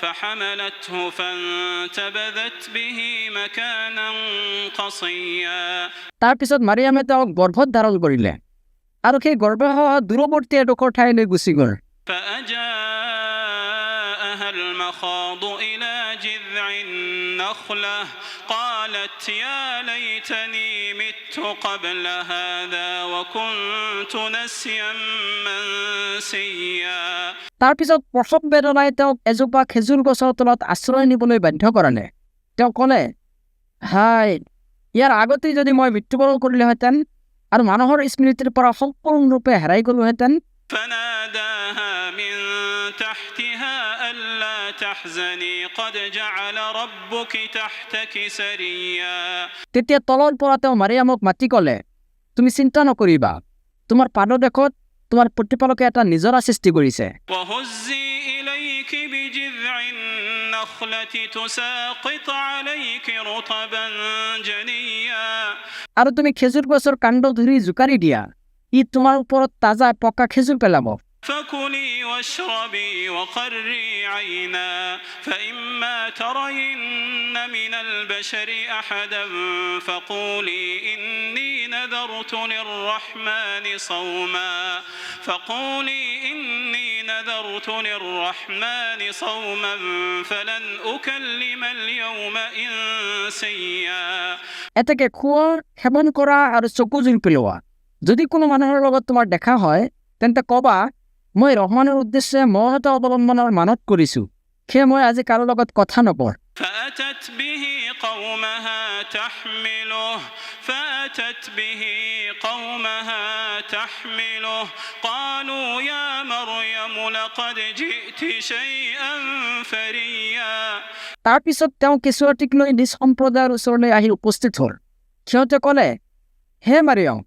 فحملته فانتبذت به مكانا قصيا তাৰ পিছত মাৰিয়ামে তেওঁক গৰ্ভত ধাৰণ কৰিলে আৰু সেই গৰ্ভ দূৰৱৰ্তী এডোখৰ ঠাইলৈ গুচি গ'ল فأجاءها المخاض إلى جذع النخلة قالت يا ليتني مت قبل هذا وكنت نسيا منسيا তাৰ পিছত প্ৰসৱ বেদনাই তেওঁক এজোপা খেজুৰ গছৰ তলত আশ্ৰয় নিবলৈ বাধ্য কৰালে তেওঁ ক'লে হাই ইয়াৰ আগতেই যদি মই মৃত্যুবৰণ কৰিলোহেঁতেন আৰু মানুহৰ স্মৃতিৰ পৰা সম্পূৰ্ণৰূপে হেৰাই গ'লোহেঁতেন فناداها من تحتها ألا تحزني قد جعل ربك تحتك سريا তেতিয়া তলৰ পৰা তেওঁ মাৰিয়ামক মাতি ক'লে তুমি চিন্তা নকৰিবা তোমাৰ পাদদেশত তোমাৰ প্ৰতিপালকে এটা নিজৰা সৃষ্টি কৰিছে وهزي إليك بجذع النخلة تساقط عليك رطبا جنيا আৰু তুমি খেজুৰ গছৰ কাণ্ড ধৰি জোকাৰি দিয়া ই তোমাৰ ওপৰত তাজা পকা খেজুৰ পেলাব فكلي واشربي وقري عينا فإما ترين من البشر أحدا فقولي إني نذرت للرحمن صوما فلن أكلم اليوم إنسيا এতেকে খোৱা সেৱন কৰা আৰু চকু জুই পেলোৱা যদি কোনো মানুহৰ লগত তোমাৰ দেখা হয় তেন্তে ক'বা মই ৰহমানৰ উদ্দেশ্যে মৌনতা অৱলম্বনৰ মানত কৰিছো সেয়ে মই আজি কাৰো লগত কথা নকওঁ فأتت به قومها تحمله قالوا يا مريم لقد جئت شيئا فريا তাৰ পিছত তেওঁ কেঁচুৱাটিক লৈ নিজ সম্প্ৰদায়ৰ ওচৰলৈ আহি উপস্থিত হ'ল সিহঁতে ক'লে হে মাৰিয়াম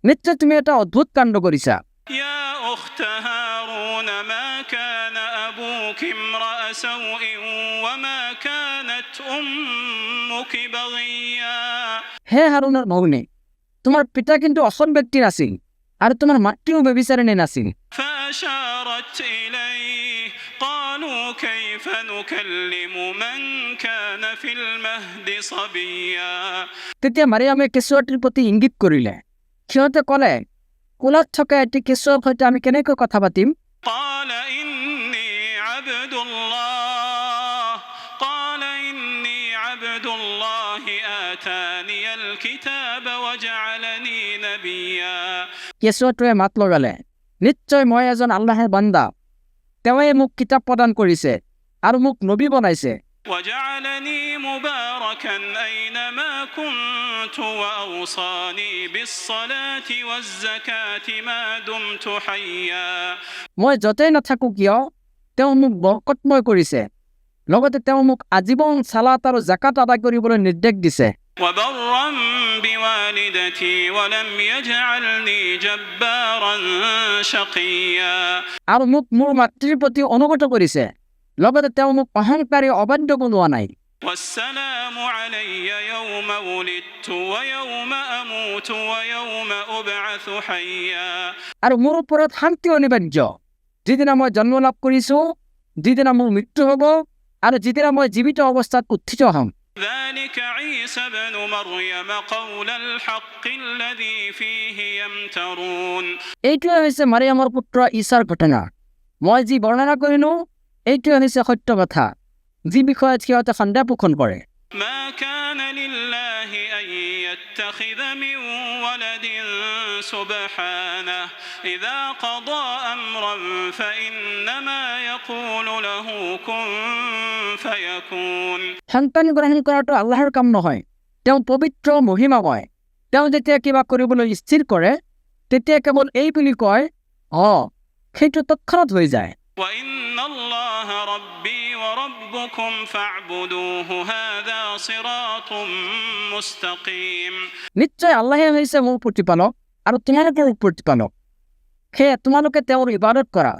নিশ্চয় তুমি এটা অদ্ভুত কাণ্ড কৰিছা يا أخت هارون ما كان أبوك امرأ سوء وما كانت أمك بغيا হে হাৰুণৰ ভগ্নী তোমাৰ পিতা কিন্তু অসৎ ব্যক্তি নাছিল আৰু তোমাৰ মাতৃও ব্যভিচাৰিণী নাছিল فأشارت إليه قالوا كيف نكلم من كان في المهد صبيا তেতিয়া মাৰিয়ামে কেঁচুৱাটিৰ প্ৰতি ইংগিত কৰিলে সিহঁতে ক'লে কোলাত থকা এটি কেঁচুৱাৰ সৈতে আমি কেনেকৈ কথা পাতিম قال إني عبد الله آتاني الكتاب وجعلني نبيا কেঁচুৱাটোৱে মাত লগালে নিশ্চয় মই এজন আল্লাহৰ বান্দা তেওঁৱে মোক কিতাপ প্ৰদান কৰিছে আৰু মোক নবী বনাইছে وجعلني مباركا أينما كنت وأوصاني بالصلاة والزكاة ما دمت حيا মই য'তেই নাথাকো কিয় তেওঁ মোক বৰকতময় কৰিছে লগতে তেওঁ মোক আজীৱন সালাত আৰু জাকাত আদায় কৰিবলৈ নিৰ্দেশ দিছে وبرا بوالدتي ولم يجعلني جبارا شقيا আৰু মোক মোৰ মাতৃৰ প্ৰতি অনুগত কৰিছে লগতে তেওঁ মোক অহংকাৰী অবাধ্য বনোৱা নাই والسلام علي يوم ولدت ويوم أموت ويوم أبعث حيا আৰু মোৰ ওপৰত শান্তি অনিবাৰ্য যিদিনা মই জন্ম লাভ কৰিছো যিদিনা মোৰ মৃত্যু হ'ব আৰু যিদিনা মই জীৱিত অৱস্থাত উত্থিত হ'ম ذلك عيسى ابن مريم قول الحق الذي فيه يمترون এইটোৱে হৈছে মাৰিয়ামৰ পুত্ৰ ঈশাৰ ঘটনা মই যি বৰ্ণনা কৰিলো এইটোৱে হৈছে সত্য কথা যি বিষয়ত সিহঁতে সন্দেহ পোষণ কৰে ما كان لله أن يتخذ من ولد سبحانه إذا قضى أمرا فإنما يقول له كن فيكون সন্তান গ্ৰহণ কৰাটো আল্লাহৰ কাম নহয় তেওঁ পবিত্ৰ মহিমাময় তেওঁ যেতিয়া কিবা কৰিবলৈ স্থিৰ কৰে তেতিয়া কেৱল এই বুলি কয় সেইটো তৎক্ষণাৎ হৈ যায় وإن الله ربي وربكم فاعبدوه هذا صراط مستقيم নিশ্চয় আল্লাহে হৈছে মোৰ প্ৰতিপালক আৰু তোমালোকৰ প্ৰতিপালক সেয়ে তোমালোকে তেওঁৰ ইবাদত কৰা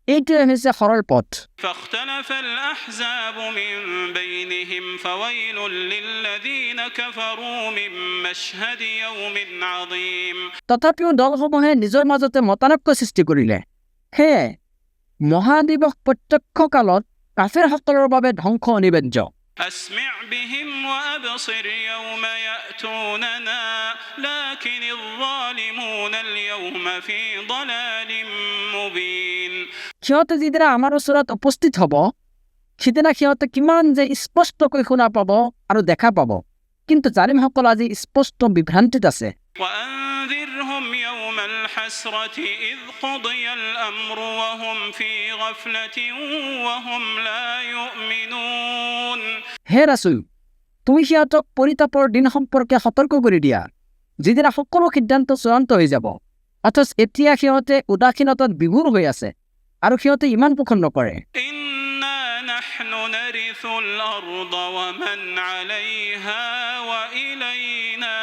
এইটোৱে হৈছে সৰল পথ فاختلف الأحزاب من بينهم فويل للذين كفروا من مشهد يوم عظيم তথাপিও দলসমূহে নিজৰ মাজতে মতানৈক্য সৃষ্টি কৰিলে সেয়ে মহাদিৱস প্ৰত্যক্ষ কালত কাফেৰসকলৰ বাবে ধ্বংস অনিবাৰ্য। أسمع بهم وأبصر يوم يأتوننا لكن الظالمون اليوم في ضلال مبين সিহঁতে যিদিনা আমাৰ ওচৰত উপস্থিত হ'ব সিদিনা সিহঁতে কিমান যে স্পষ্টকৈ শুনা পাব আৰু দেখা পাব, কিন্তু জালিমসকল আজি স্পষ্ট বিভ্ৰান্তিত আছে। وأنذرهم يوم الحسرة إذ قضي الأمر وهم في غفلة وهم لا يؤمنون হে ৰাছুল, তুমি সিহঁতক পৰিতাপৰ দিন সম্পৰ্কে সতৰ্ক কৰি দিয়া, যিদিনা সকলো সিদ্ধান্ত চূড়ান্ত হৈ যাব, অথচ এতিয়া সিহঁতে উদাসীনতাত বিভোৰ হৈ আছে আৰু সিহঁতে ইমান পোষণ নকৰে। إنا نحن نرث الأرض ومن عليها وإلينا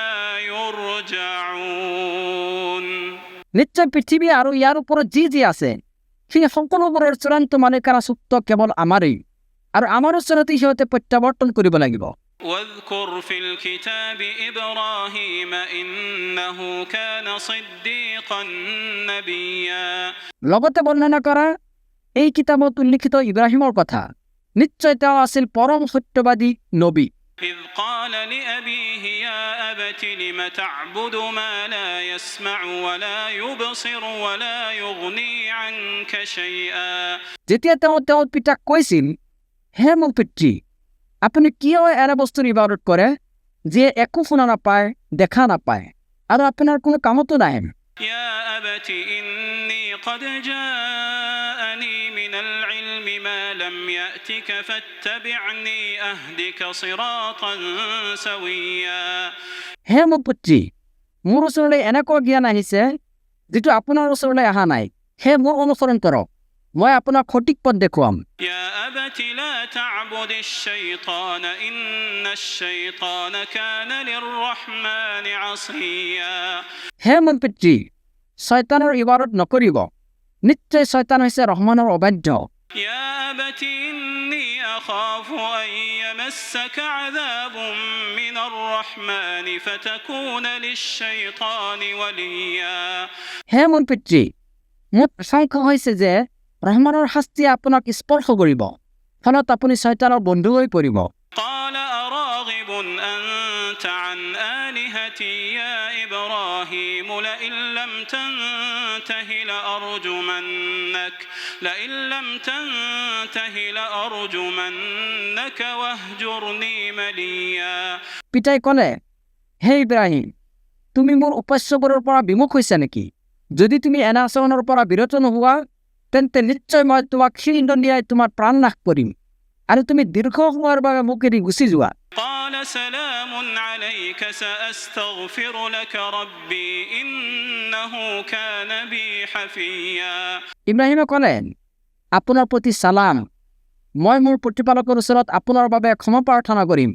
يرجعون নিশ্চয় পৃথিৱী আৰু ইয়াৰ ওপৰত যি যি আছে সেই সকলোবোৰৰ চূড়ান্ত মালিকানা চুক্ত কেৱল আমাৰেই, আৰু আমাৰ ওচৰতে সিহঁতে প্ৰত্যাৱৰ্তন কৰিব লাগিব। واذكر في الكتاب إبراهيم إنه كان صديقا نبيا লগতে বৰ্ণনা কৰা এই কিতাপত উল্লিখিত ইব্ৰাহিমৰ কথা, নিশ্চয় তেওঁ আছিল পৰম সত্যবাদী নবী। إذ قال لأبيه يا أبت لم تعبد ما لا يسمع ولا يبصر ولا يغني عنك شيئا যেতিয়া তেওঁ তেওঁৰ পিতাক কৈছিল, হে মোৰ পিতৃ, আপুনি কিয় এনে বস্তুৰ ইবাদত কৰে যিয়ে একো শুনা নাপায়, দেখা নাপায় আৰু আপোনাৰ কোনো কামতো নাহে। يا أبت إني قد جاءني من العلم ما لم يأتك فاتبعني أهدك صراطا سويا হে মোৰ পুত্ৰী, মোৰ ওচৰলৈ এনেকুৱা জ্ঞান আহিছে যিটো আপোনাৰ ওচৰলৈ অহা নাই, হে মোৰ অনুসৰণ কৰক, মই আপোনাক সঠিক পথ দেখুৱাম। يا أبت لا تعبد الشيطان إن الشيطان كان للرحمن عصيا হে মোৰ পিতৃ, শয়তানৰ ইবাদত নকৰিব, নিশ্চয় শয়তান হৈছে ৰহমানৰ অবাধ্য। يا أبت إني أخاف أن يمسك عذاب من الرحمن فتكون للشيطان وليا হে মোৰ পিতৃ, মোৰ আশংকা হৈছে যে ৰহমানৰ শাস্তিয়ে আপোনাক স্পৰ্শ কৰিব, ফলত আপুনি শয়তানৰ বন্ধু হৈ পৰিব। قال أراغب أنت عن آلهتي يا إبراهيم لئن لم تنته لأرجمنك واهجرني مليا পিতাই ক'লে, হে ইব্ৰাহিম, তুমি মোৰ উপাস্যবোৰৰ পৰা বিমুখ হৈছা নেকি? যদি তুমি এনে আচৰণৰ পৰা বিৰত নোহোৱা তেন্তে নিশ্চয় মই তোমাক শিৰদণ্ডিয়াই তোমাৰ প্ৰাণ নাশ কৰিম আৰু তুমি দীৰ্ঘ সময়ৰ বাবে মোক এৰি গুচি যোৱা। قال سلام عليك سأستغفر لك ربي إنه كان بي حفيا ইব্ৰাহিমে ক'লে, আপোনাৰ প্ৰতি চালাম, মই মোৰ প্ৰতিপালকৰ ওচৰত আপোনাৰ বাবে ক্ষমা প্ৰাৰ্থনা কৰিম,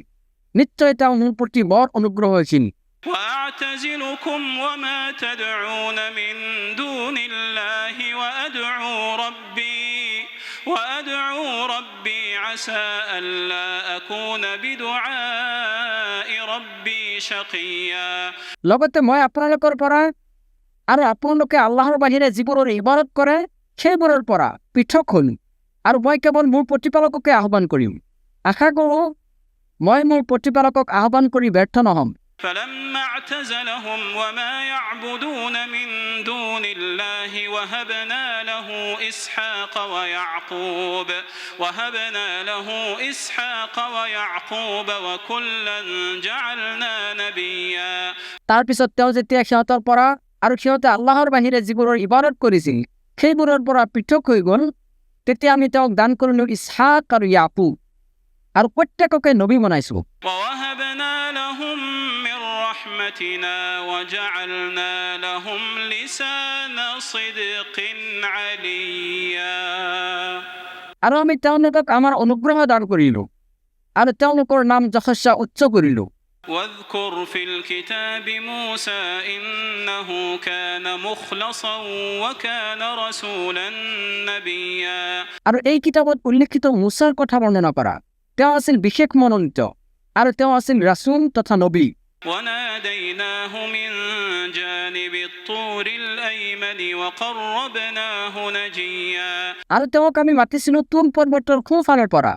নিশ্চয় তেওঁ মোৰ প্ৰতি বৰ অনুগ্ৰহশীল। وأعتزلكم وما تدعون من دون الله وأدعو ربي عسى ألا أكون بدعاء ربي شقيا লগতে মই আপোনালোকৰ পৰা আৰু আপোনালোকে আল্লাহৰ বাহিৰে যিবোৰৰ ইবাদত কৰে সেইবোৰৰ পৰা পৃথক হ'ম, আৰু মই কেৱল মোৰ প্ৰতিপালককে আহ্বান কৰিম। আশা কৰোঁ মই মোৰ প্ৰতিপালকক আহ্বান কৰি ব্যৰ্থ নহ'ম। فلما اعتزلهم وما يعبدون من دون الله وهبنا له إسحاق ويعقوب وكلا جعلنا نبيا তাৰপিছত তেওঁ যেতিয়া সিহঁতৰ পৰা আৰু সিহঁতে আল্লাহৰ বাহিৰে যিবোৰৰ ইবাদত কৰিছিল সেইবোৰৰ পৰা পৃথক হৈ গ'ল, তেতিয়া আমি তেওঁক দান কৰিলোঁ ইছহাক আৰু ইয়াকুব, আৰু প্ৰত্যেককে নবী বনাইছোঁ। ووهبنا لهم من رحمتنا وجعلنا لهم لسان صدق عليا আৰু আমি তেওঁলোকক আমাৰ অনুগ্ৰহ দান কৰিলোঁ আৰু তেওঁলোকৰ নাম যথেষ্ট উচ্চ কৰিলোঁ। واذكر في الكتاب موسى إنه كان مخلصا وكان رسولا نبيا আৰু এই কিতাপত উল্লেখিত মুছাৰ কথা বৰ্ণনা কৰা, তেওঁ আছিল বিশেষ মনোনীত আৰু তেওঁ আছিল ৰাসূল তথা নবী। وناديناه من جانب الطور الأيمن وقربناه نجيا আৰু তেওঁক আমি মাতিছিলো তুম পৰ্বতৰ সোঁফালৰ পৰা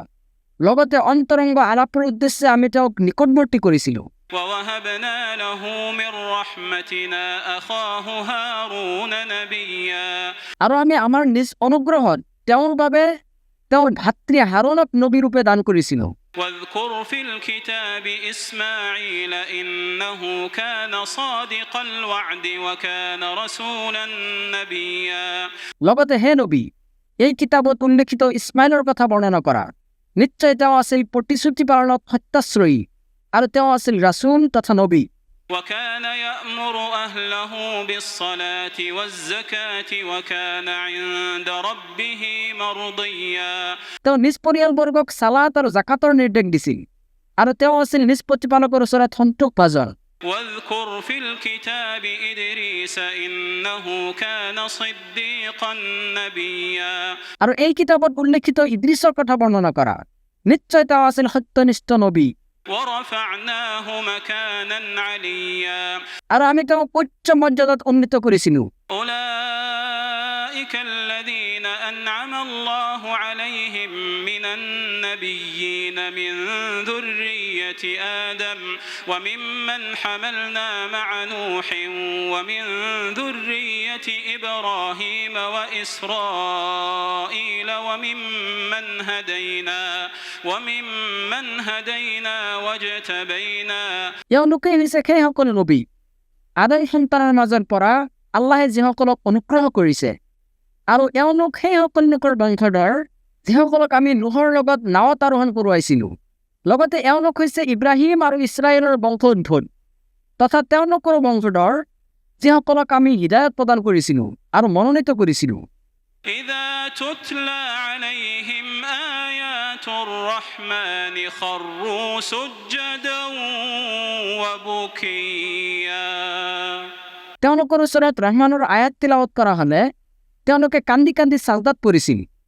লগতে অন্তৰংগ আলাপৰ উদ্দেশ্যে আমি তেওঁক নিকটৱৰ্তী কৰিছিলো ووهبنا له من رحمتنا أخاه هارون نبيا আৰু আমি আমাৰ নিজ অনুগ্ৰহত তেওঁৰ বাবে তেওঁৰ ভাতৃ হাৰুনক নবী ৰূপে দান কৰিছিলো واذكر في الكتاب إسماعيل إنه كان صادق الوعد وكان رسولا نبيا লগতে হে নবী এই কিতাপত উল্লেখিত ইছমাইলৰ কথা বৰ্ণনা কৰা নিশ্চয় তেওঁ আছিল প্ৰতিশ্ৰুতি পালনত সত্যাশ্ৰয়ী আৰু তেওঁ আছিল ৰাসূল তথা নবী وكان يأمر أهله بالصلاة والزكاة وكان عند ربه مرضيا তেওঁ নিজ পৰিয়ালবৰ্গক সালাত আৰু জাকাতৰ নিৰ্দেশ দিছিল আৰু তেওঁ আছিল নিজ প্ৰতিপালকৰ ওচৰত সন্তোষভাজন واذكر في الكتاب إدريس إنه كان صديقا نبيا আৰু এই কিতাপত উল্লেখিত ইদ্ৰিছৰ কথা বৰ্ণনা কৰা নিশ্চয় তেওঁ আছিল সত্যনিষ্ঠ নবী ورفعناه مكانا عليا আৰু আমি তেওঁক উচ্চ মৰ্যাদাত উন্নীত কৰিছিলো أولئك الذين أنعم الله عليهم من النبيين من ذرية آدم وممن حملنا مع نوح ومن ذرية إبراهيم وإسرائيل وممن هدينا واجتبينا এওঁলোকে হৈছে সেইসকল নবী আদম সন্তানৰ মাজৰ পৰা আল্লাহে যিসকলক অনুগ্ৰহ কৰিছে আৰু এওঁলোক সেইসকল লোকৰ বংশধৰ যিসকলক আমি নুহৰ লগত নাৱত আৰোহণ কৰোৱাইছিলো লগতে এওঁলোক হৈছে ইব্ৰাহিম আৰু ইছৰাইলৰ বংশোদ্ভূত তথা তেওঁলোকৰ বংশধৰ যিসকলক আমি হিদায়ত প্ৰদান কৰিছিলো আৰু মনোনীত কৰিছিলো إذا تتلى عليهم آيات الرحمن خروا سجدا وبكيا তেওঁলোকৰ ওচৰত ৰহমানৰ আয়াত তিলাৱত কৰা হলে তেওঁলোকে কান্দি কান্দি সাজদাত পৰিছিল